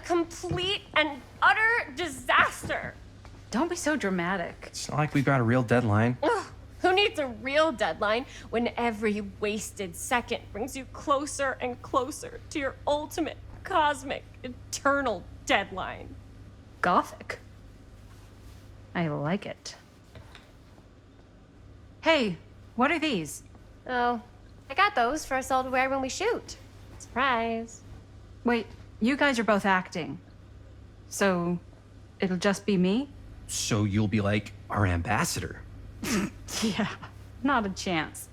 complete and utter disaster. Don't be so dramatic. It's not like we've got a real deadline. Ugh, who needs a real deadline when every wasted second brings you closer and closer to your ultimate, cosmic, eternal deadline? Gothic. I like it. Hey, what are these? Oh, I got those for us all to wear when we shoot. Surprise. Wait, you guys are both acting. So, it'll just be me? So you'll be like our ambassador. Yeah, not a chance.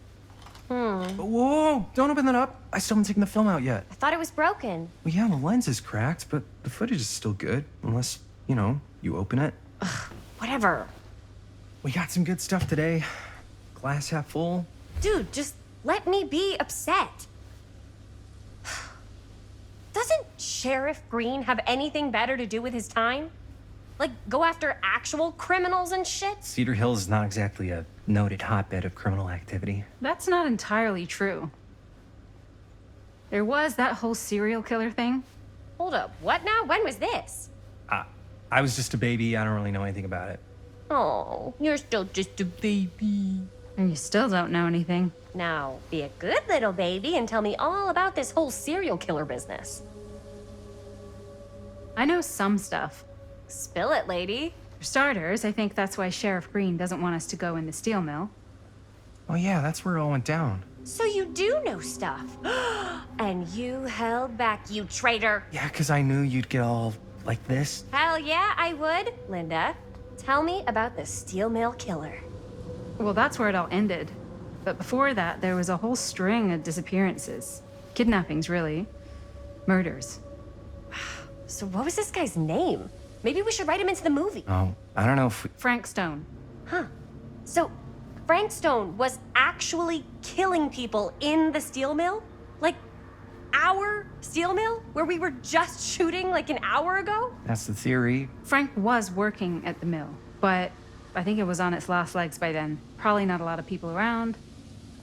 Whoa, don't open that up. I still haven't taken the film out yet. I thought it was broken. Well, yeah, the lens is cracked, but the footage is still good. Unless, you open it. Whatever. We got some good stuff today. Glass half full. Dude, just let me be upset. Doesn't Sheriff Green have anything better to do with his time? Like, go after actual criminals and shit? Cedar Hills is not exactly a noted hotbed of criminal activity. That's not entirely true. There was that whole serial killer thing. Hold up, what now? When was this? I was just a baby. I don't really know anything about it. Oh, you're still just a baby. And you still don't know anything. Now, be a good little baby and tell me all about this whole serial killer business. I know some stuff. Spill it, lady. For starters, I think that's why Sheriff Green doesn't want us to go in the steel mill. Oh yeah, that's where it all went down. So you do know stuff. And you held back, you traitor. Yeah, because I knew you'd get all like this. Hell yeah, I would. Linda, tell me about the steel mill killer. Well, that's where it all ended. But before that, there was a whole string of disappearances. Kidnappings, really. Murders. So what was this guy's name? Maybe we should write him into the movie. Oh, I don't know if we... Frank Stone. Huh. So Frank Stone was actually killing people in the steel mill? Like, our steel mill? Where we were just shooting like an hour ago? That's the theory. Frank was working at the mill, but I think it was on its last legs by then. Probably not a lot of people around.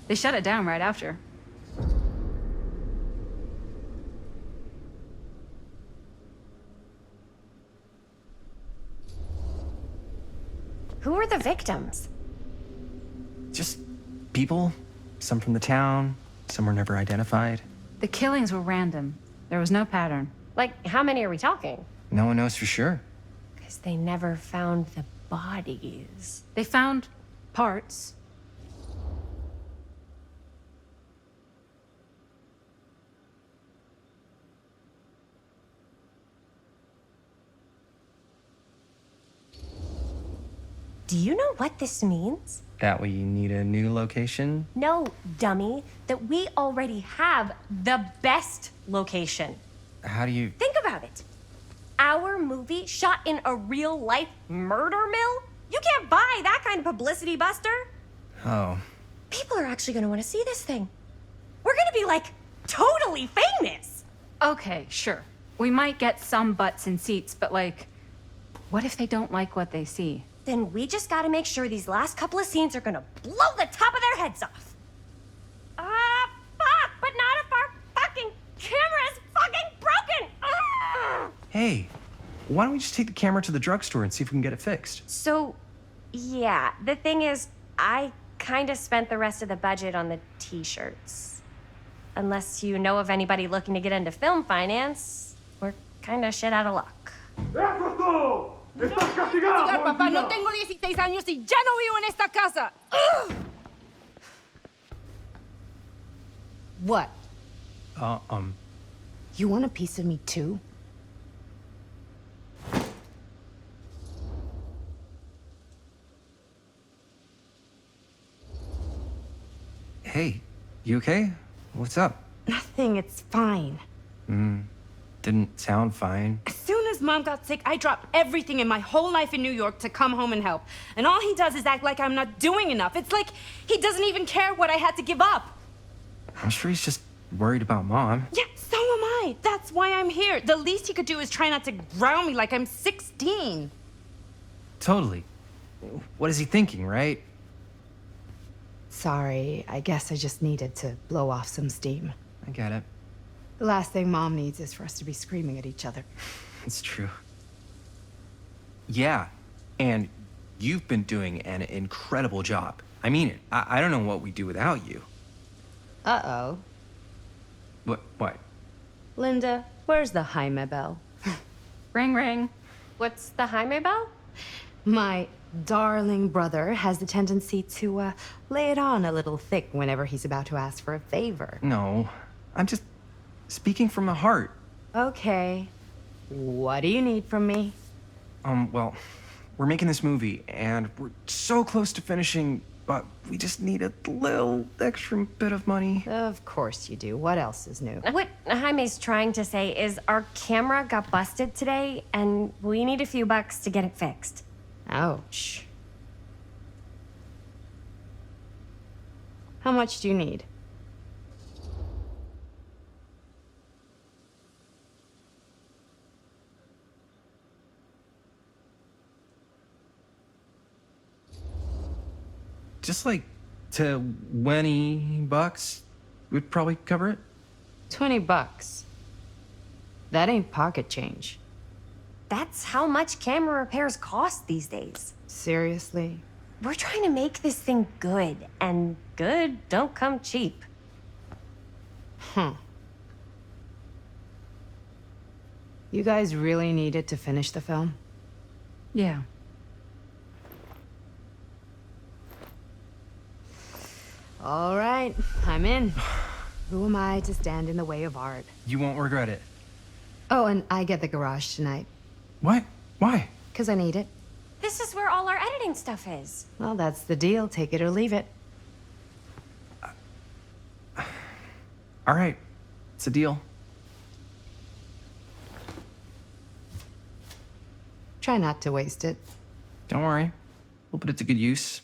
They shut it down right after. Who were the victims? Just people. Some from the town. Some were never identified. The killings were random. There was no pattern. Like, how many are we talking? No one knows for sure. Because they never found the bodies. They found parts. Do you know what this means? That we need a new location? No, dummy. That we already have the best location. How do you... Think about it. Our movie shot in a real-life murder mill? You can't buy that kind of publicity, Buster. Oh. People are actually gonna want to see this thing. We're gonna be, like, totally famous. Okay, sure. We might get some butts in seats, but like, what if they don't like what they see? Then we just gotta make sure these last couple of scenes are gonna blow the top of their heads off. Fuck, but not if our fucking camera is fucking broken! Ugh. Hey, why don't we just take the camera to the drugstore and see if we can get it fixed? So, yeah, the thing is, I kinda spent the rest of the budget on the t-shirts. Unless you know of anybody looking to get into film finance, we're kinda shit out of luck. ¡Estás castigado! Papá, no tengo 16 años y ya no vivo en esta casa. Ugh. What? You want a piece of me too? Hey, you okay? What's up? Nothing, it's fine. Didn't sound fine. As soon as Mom got sick, I dropped everything in my whole life in New York to come home and help. And all he does is act like I'm not doing enough. It's like he doesn't even care what I had to give up. I'm sure he's just worried about Mom. Yeah, so am I. That's why I'm here. The least he could do is try not to ground me like I'm 16. Totally. What is he thinking, right? Sorry, I guess I just needed to blow off some steam. I get it. The last thing Mom needs is for us to be screaming at each other. It's true. Yeah, and you've been doing an incredible job. I mean it. I don't know what we'd do without you. Uh-oh. What? Linda, where's the Jaime bell? Ring, ring. What's the Jaime bell? My darling brother has the tendency to lay it on a little thick whenever he's about to ask for a favor. No, I'm just speaking from the heart. Okay. What do you need from me? Well, we're making this movie, and we're so close to finishing, but we just need a little extra bit of money. Of course you do. What else is new? What Jaime's trying to say is our camera got busted today, and we need a few bucks to get it fixed. Ouch. How much do you need? Just like $20 would probably cover it. $20. That ain't pocket change. That's how much camera repairs cost these days. Seriously? We're trying to make this thing good, and good don't come cheap. You guys really need it to finish the film? Yeah. All right, I'm in. Who am I to stand in the way of art? You won't regret it. Oh, and I get the garage tonight, What? Why? 'cause I need it. This is where all our editing stuff is. Well, that's the deal. Take it or leave it. All right, it's a deal. Try not to waste it. Don't worry, we'll put it to good use.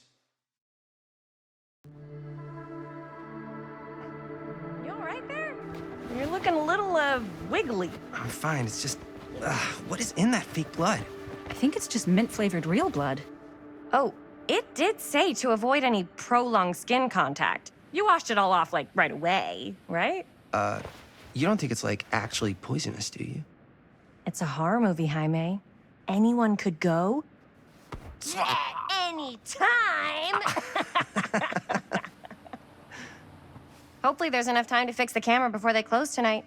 You all right there? You're looking a little, wiggly. I'm fine. It's just, what is in that fake blood? I think it's just mint-flavored real blood. Oh, it did say to avoid any prolonged skin contact. You washed it all off, like, right away, right? You don't think it's like actually poisonous, do you? It's a horror movie, Jaime. Anyone could go. Anytime! Hopefully there's enough time to fix the camera before they close tonight.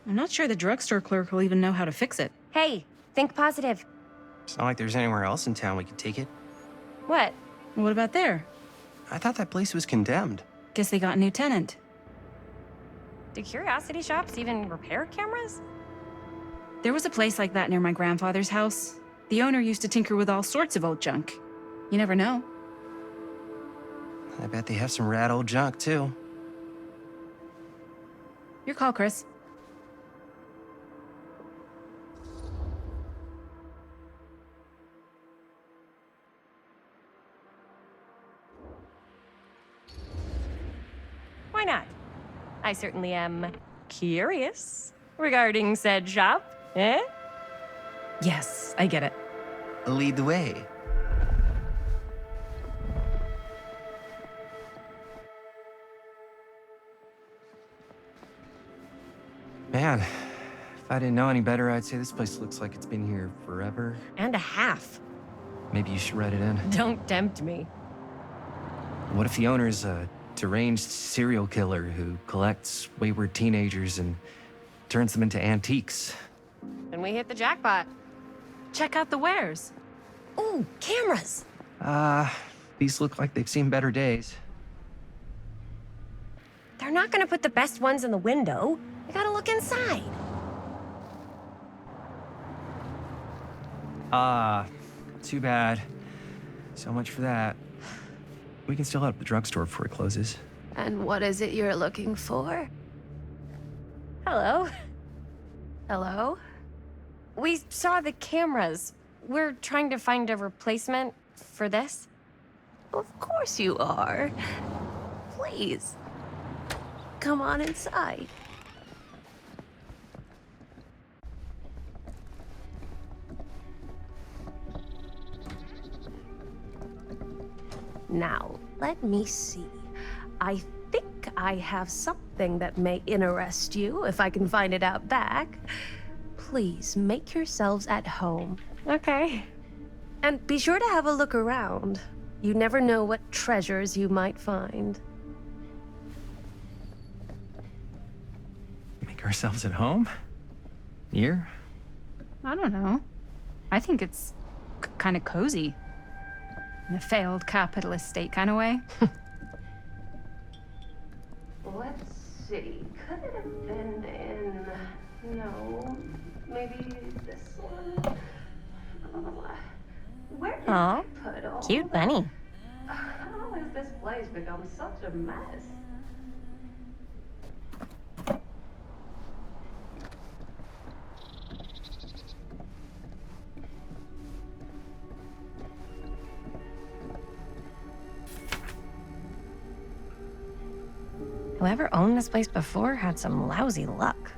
I'm not sure the drugstore clerk will even know how to fix it. Hey, think positive. It's not like there's anywhere else in town we could take it. What? What about there? I thought that place was condemned. Guess they got a new tenant. Do curiosity shops even repair cameras? There was a place like that near my grandfather's house. The owner used to tinker with all sorts of old junk. You never know. I bet they have some rad old junk, too. Your call, Chris. Why not? I certainly am curious regarding said shop, eh? Yes, I get it. Lead the way. Man, if I didn't know any better, I'd say this place looks like it's been here forever. And a half. Maybe you should write it in. Don't tempt me. What if the owner's a deranged serial killer who collects wayward teenagers and turns them into antiques? And we hit the jackpot. Check out the wares. Ooh, cameras. These look like they've seen better days. They're not gonna put the best ones in the window. I gotta look inside. Too bad. So much for that. We can still hit up the drugstore before it closes. And what is it you're looking for? Hello. Hello? We saw the cameras. We're trying to find a replacement for this. Of course you are. Please. Come on inside. Now, let me see. I think I have something that may interest you, if I can find it out back. please make yourselves at home. Okay. And be sure to have a look around. You never know what treasures you might find. Make ourselves at home? Here? I don't know. I think it's kind of cozy. In a failed capitalist state kind of way. Let's see. Could it have been in... No. Maybe this one? Where did Aw, I put all cute that? bunny. How has this place become such a mess? Whoever owned this place before had some lousy luck.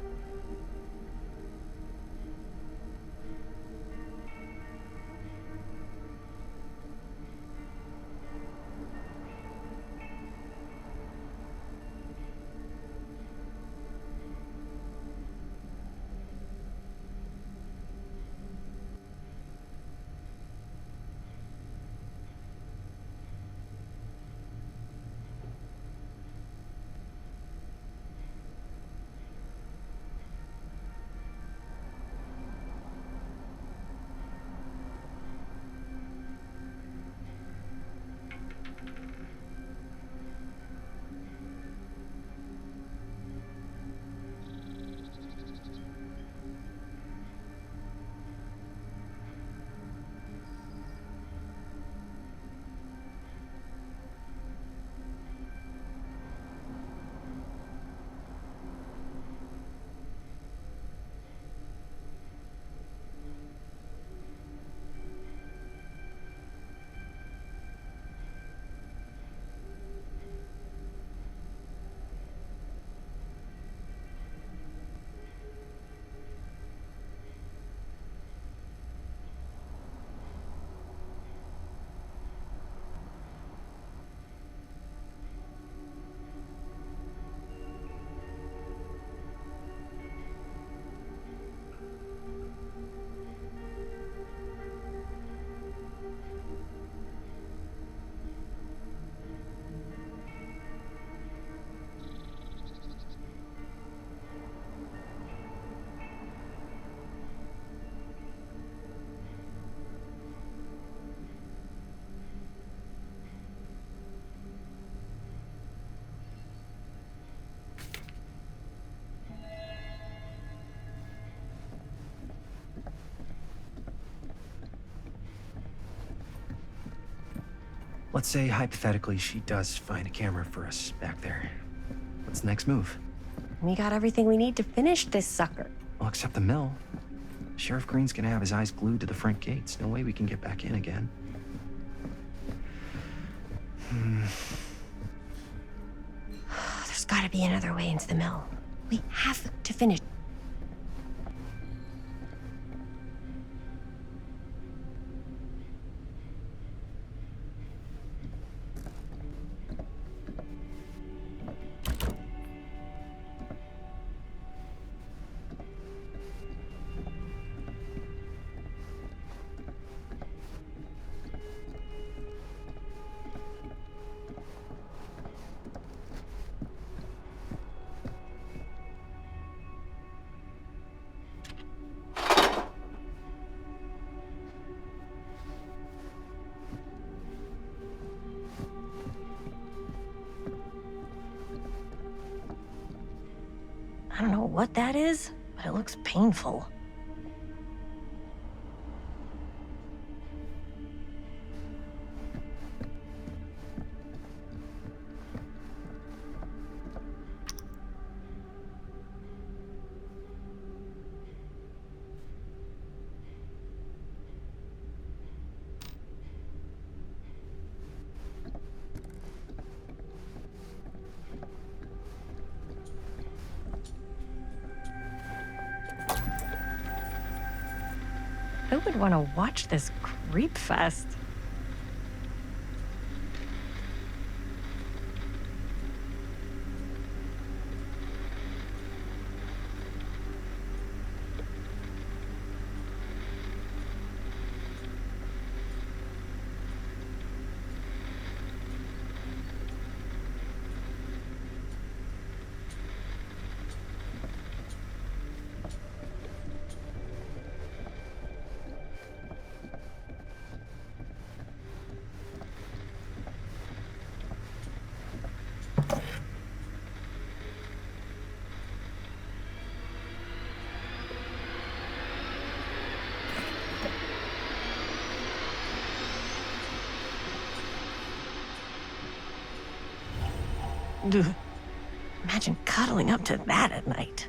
Let's say, hypothetically, she does find a camera for us back there. What's the next move? We got everything we need to finish this sucker. Well, except the mill. Sheriff Green's gonna have his eyes glued to the front gates. No way we can get back in again. There's gotta be another way into the mill. We have to finish. I don't know what that is, but it looks painful. Who would want to watch this creep fest? Ugh. Imagine cuddling up to that at night.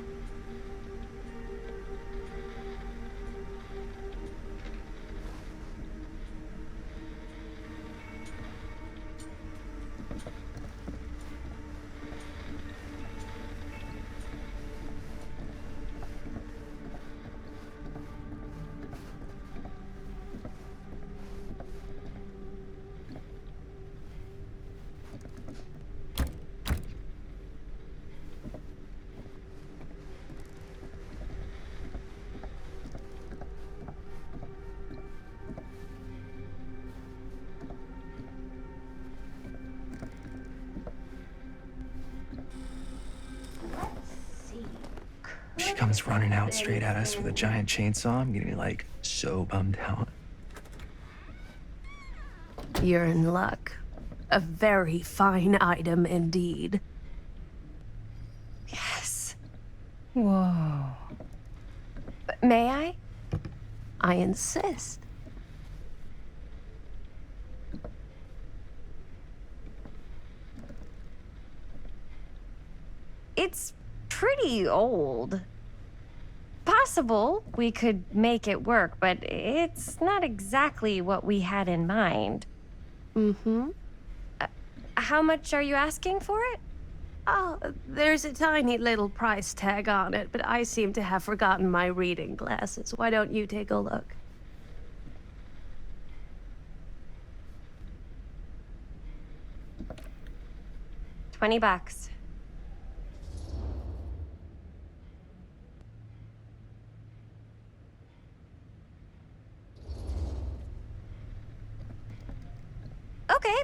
She comes running out straight at us with a giant chainsaw. I'm getting like so bummed out. You're in luck. A very fine item indeed. Yes. Whoa. May I? I insist. It's pretty old. Possible we could make it work, but it's not exactly what we had in mind. Mm-hmm. How much are you asking for it? Oh, there's a tiny little price tag on it, but I seem to have forgotten my reading glasses. Why don't you take a look? $20. Okay,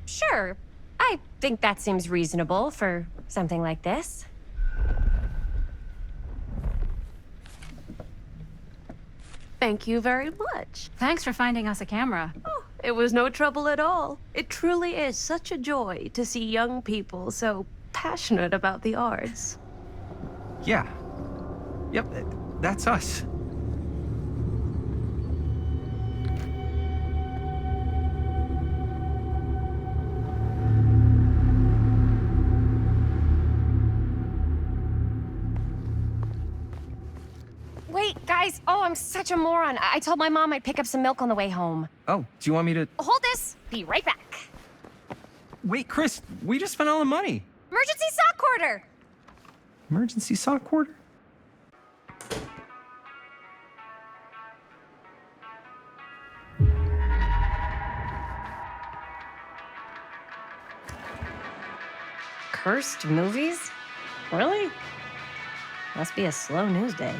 sure. I think that seems reasonable for something like this. Thank you very much. Thanks for finding us a camera. Oh, it was no trouble at all. It truly is such a joy to see young people so passionate about the arts. Yeah. Yep, that's us. Wait, guys. Oh, I'm such a moron. I told my mom I'd pick up some milk on the way home. Oh, do you want me to... Hold this. Be right back. Wait, Chris, we just spent all the money. Emergency sock quarter. Emergency sock quarter? Cursed movies? Really? Must be a slow news day.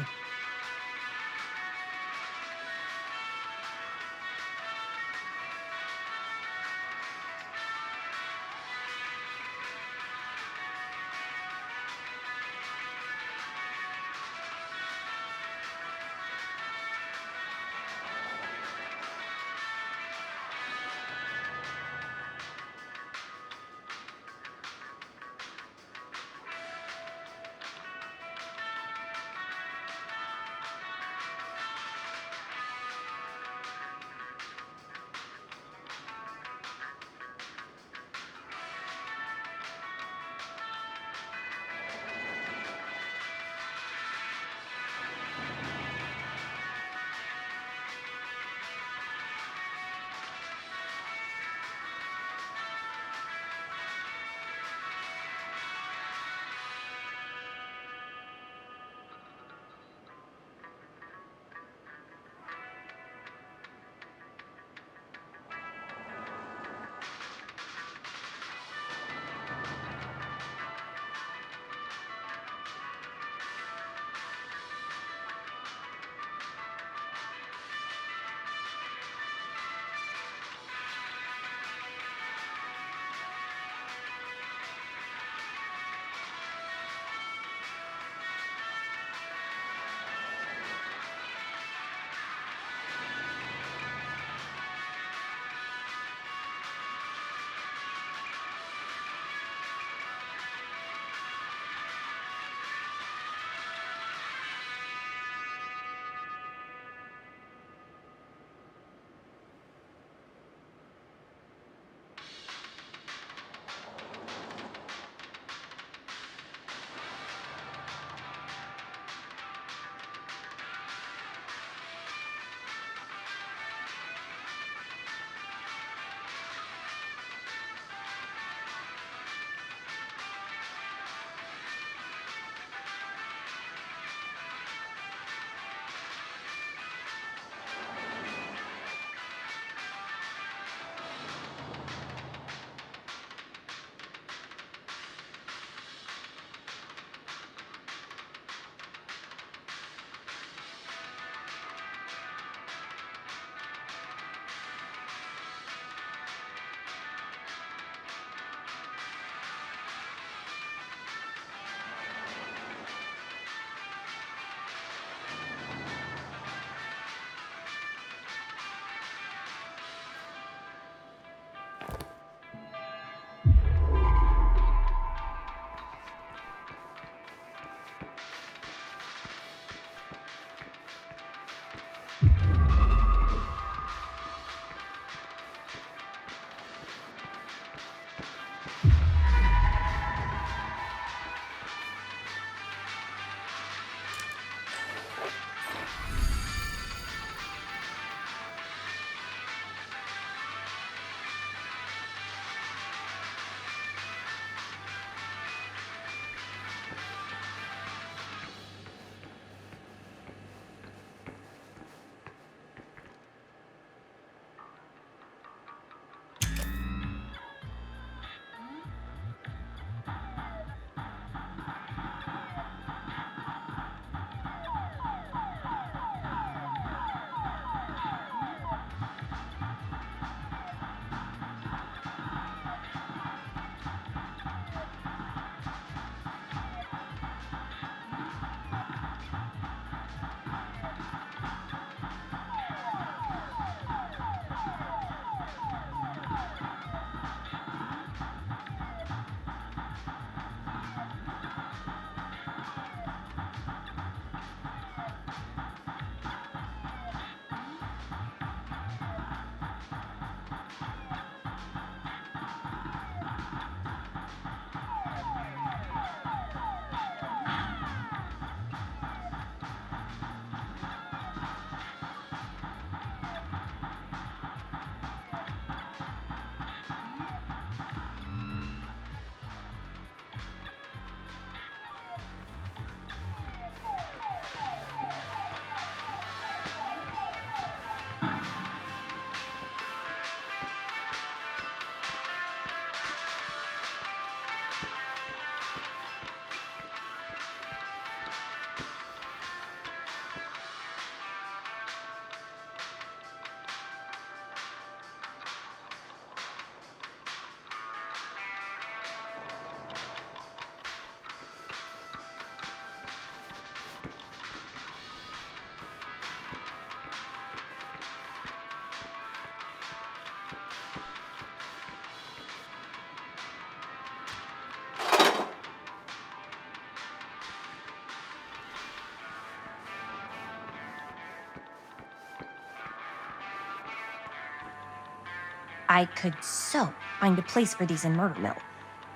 I could so find a place for these in Murder Mill.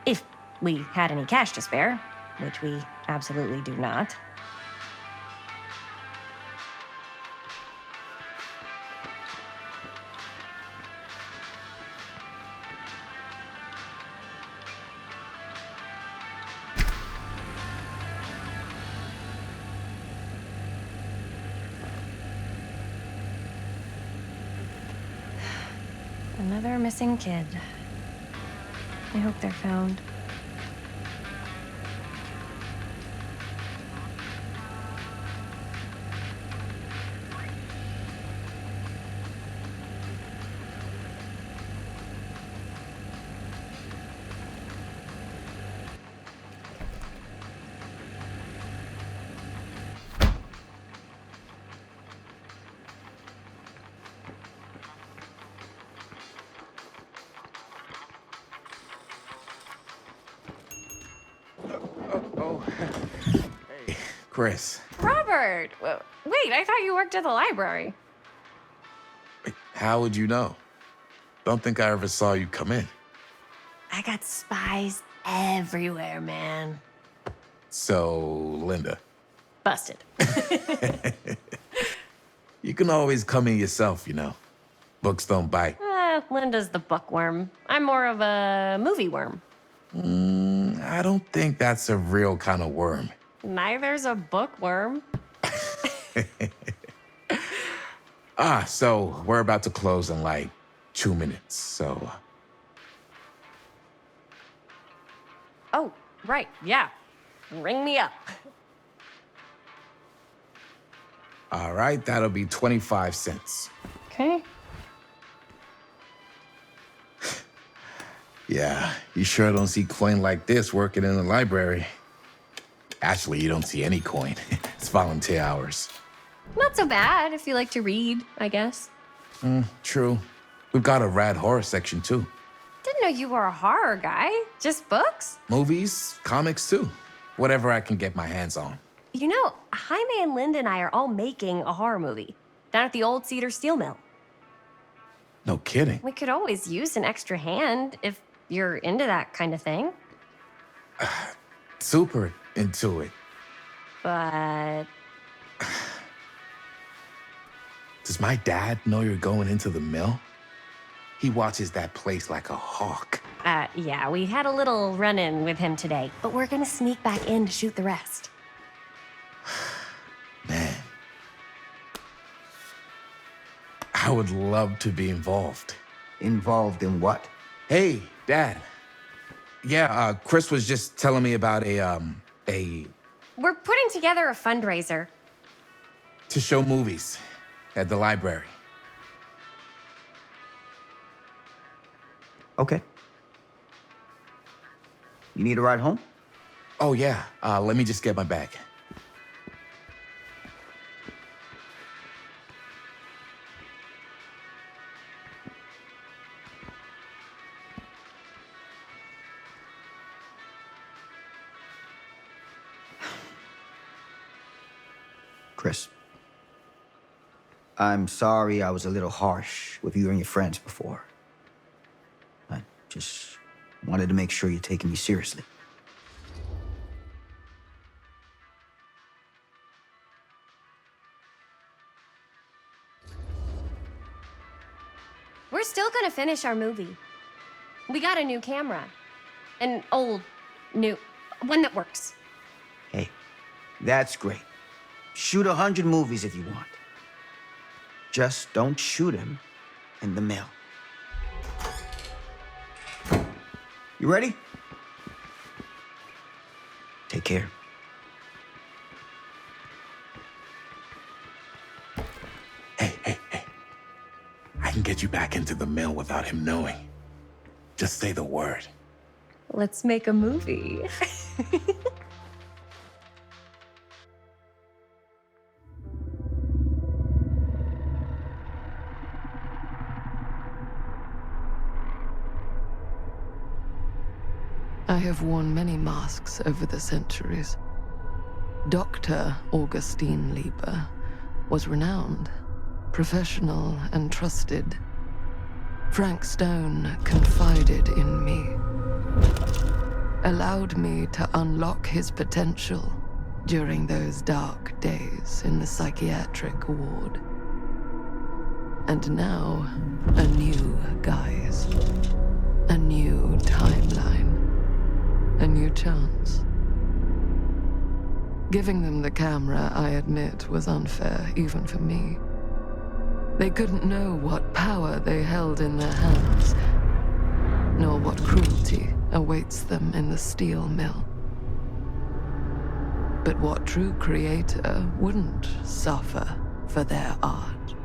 If we had any cash to spare, which we absolutely do not. Another missing kid. I hope they're found. Chris, Robert! Wait, I thought you worked at the library. how would you know? Don't think I ever saw you come in. I got spies everywhere, man. So, Linda, Busted. you can always come in yourself, you know. Books don't bite. Linda's the bookworm. I'm more of a movie worm. I don't think that's a real kind of worm. Neither's a bookworm. So we're about to close in like 2 minutes, so... Oh, right, yeah. Ring me up. All right, that'll be 25 cents. Okay. Yeah, you sure don't see coin like this working in the library. Actually, you don't see any coin. It's volunteer hours. Not so bad if you like to read, I guess. True. We've got a rad horror section, too. Didn't know you were a horror guy. Just books? Movies, comics, too. Whatever I can get my hands on. You know, Jaime and Linda and I are all making a horror movie down at the old Cedar Steel Mill. No kidding. We could always use an extra hand if you're into that kind of thing. Super into it. But Does my dad know you're going into the mill? He watches that place like a hawk. yeah, we had a little run-in with him today, but we're gonna sneak back in to shoot the rest. Man. I would love to be involved. Involved in what? Hey, Dad. Yeah, Chris was just telling me about a We're putting together a fundraiser. to show movies at the library. Okay. You need a ride home? Oh, yeah. Let me just get my bag. Chris. I'm sorry I was a little harsh with you and your friends before. I just wanted to make sure you're taking me seriously. We're still gonna finish our movie. We got a new camera. An old, new, one that works. Hey, that's great. Shoot 100 movies if you want. Just don't shoot them in the mill. You ready? Take care. Hey. I can get you back into the mill without him knowing. Just say the word. Let's make a movie. I have worn many masks over the centuries. Dr. Augustine Lieber was renowned, professional, and trusted. Frank Stone confided in me, allowed me to unlock his potential during those dark days in the psychiatric ward. And now, a new guise, a new timeline, a new chance. Giving them the camera, I admit, was unfair, even for me. They couldn't know what power they held in their hands, nor what cruelty awaits them in the steel mill. But what true creator wouldn't suffer for their art?